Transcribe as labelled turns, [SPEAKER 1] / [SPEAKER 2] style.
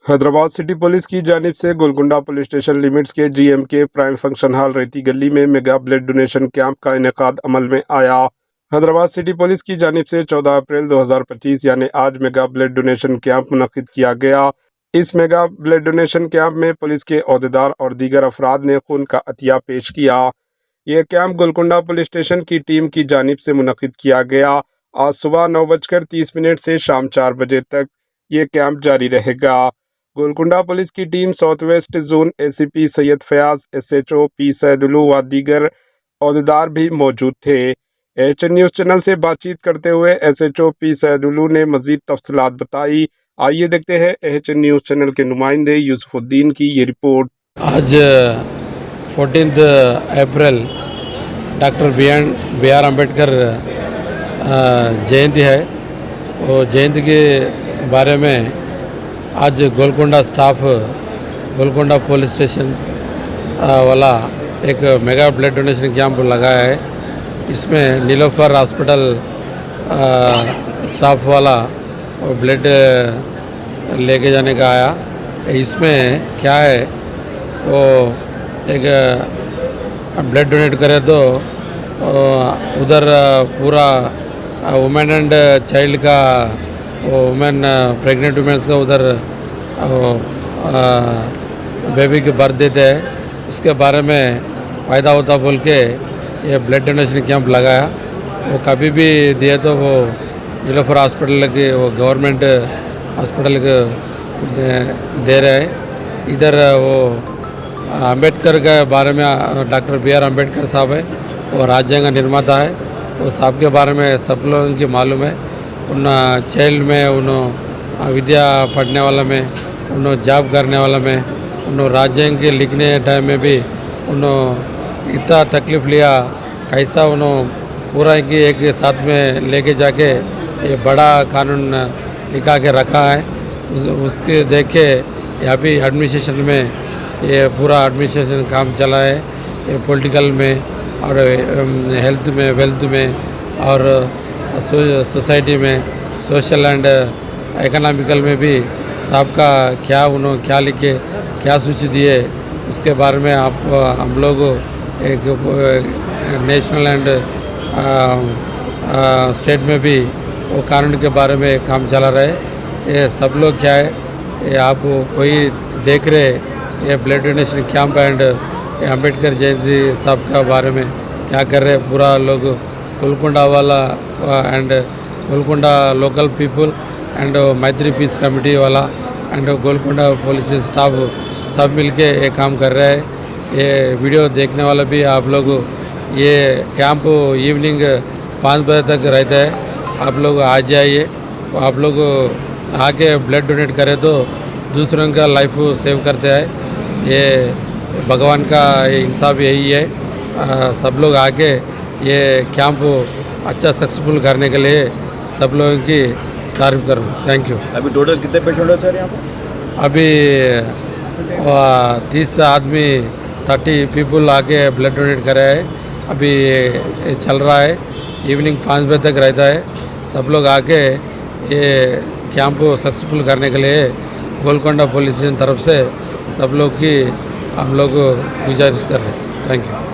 [SPEAKER 1] Hyderabad city police की जानिब से गोलकुंडा पुलिस स्टेशन लिमिट्स के GMK प्राइम फंक्शन हॉल रेती गली में मेगा ब्लड डोनेशन कैंप का इनेकाद अमल में आया। हैदराबाद सिटी पुलिस की जानिब से 14 अप्रैल 2025 यानी आज मेगा ब्लड डोनेशन कैंप मुनक्किद किया गया। इस मेगा ब्लड डोनेशन कैंप में पुलिस के ओहदेदार और दीगर अफराद ने खून का अतिया पेश किया। यह कैंप गोलकुंडा पुलिस स्टेशन की टीम की जानिब से मुनक्किद किया गया। आज सुबह 9:30 से शाम 4 बजे तक ये कैंप जारी रहेगा। गोलकुंडा पुलिस की team south west zone ACP Syed Fayaz, SHO P Saidulu व दीगर ओहदेदार भी मौजूद थे। AHN न्यूज़ चैनल से बातचीत करते हुए SHO P सैदुल्लू ने मजीद तफसीलात बताई। आइए देखते हैं AHN न्यूज़ चैनल के नुमाइंदे यूसुफुद्दीन की ये रिपोर्ट।
[SPEAKER 2] आज 14 अप्रैल डॉक्टर BR अम्बेडकर जयंती है। वो जयंती के बारे में आज Golconda staff Golconda police station वाला एक मेगा ब्लड डोनेशन कैंप लगाया है। इसमें नीलोफर हॉस्पिटल स्टाफ वाला ब्लड लेके जाने का आया। इसमें क्या है, वो एक ब्लड डोनेट करे तो उधर पूरा वुमेन एंड चाइल्ड का, वुमेन प्रेग्नेंट वुमेन्स का उधर बेबी के बर्थ देते हैं। उसके बारे में फ़ायदा होता बोल के ये ब्लड डोनेशन कैंप लगाया। वो कभी भी दिए तो वो नीलोफर हॉस्पिटल के, वो गवर्नमेंट हॉस्पिटल के दे रहे हैं। इधर वो अम्बेडकर के बारे में डॉक्टर BR अम्बेडकर साहब है, वो राज्यांग निर्माता है। वो साहब के बारे में सब लोगों की मालूम है। उन चाइल्ड में, उन विद्या पढ़ने वाला में, उन जॉब करने वाला में, उन राज्यांग के लिखने टाइम में भी उन इतना तकलीफ़ लिया, कैसा उन पूरा की एक साथ में लेके जाके ये बड़ा कानून लिखा के रखा है। उसके देख के यहाँ भी एडमिनिस्ट्रेशन में ये पूरा एडमिनिस्ट्रेशन काम चला है। ये पॉलिटिकल में और हेल्थ में, वेल्थ में और सोसाइटी में, सोशल एंड इकोनॉमिकल में भी साहब का क्या उन्होंने क्या लिखे, क्या सूची दिए, उसके बारे में हम लोग एक नेशनल एंड स्टेट में भी वो कानून के बारे में काम चला रहे। ये सब लोग क्या है, ये आप कोई देख रहे ये blood donation camp and Ambedkar Jayanti Sahab का बारे में क्या कर रहे पूरा लोग गोलकुंडा वाला and Golconda local people and मैत्री पीस कमेटी वाला एंड गोलकुंडा पुलिस स्टाफ सब मिलके ये काम कर रहे हैं। ये वीडियो देखने वाला भी आप लोग, ये कैंप इवनिंग 5 बजे तक रहता है। आप लोग आ जाइए, आप लोग आके ब्लड डोनेट करें तो दूसरों का लाइफ सेव करते हैं। ये भगवान का इंसाफ यही है। सब लोग आके ये कैंप अच्छा सक्सेसफुल करने के लिए सब लोगों की तारीफ करूँ। Thank you.
[SPEAKER 3] अभी टोटल कितने पेशेंट हैं सर यहाँ पर?
[SPEAKER 2] अभी 30 आदमी 30 पीपल आके ब्लड डोनेट करे है। अभी ये चल रहा है, इवनिंग 5 बजे तक रहता है। सब लोग आके ये कैंप सक्सेसफुल करने के लिए गोलकुंडा पुलिस स्टेशन तरफ से सब लोग की हम लोग गुजारिश कर रहे हैं। Thank you.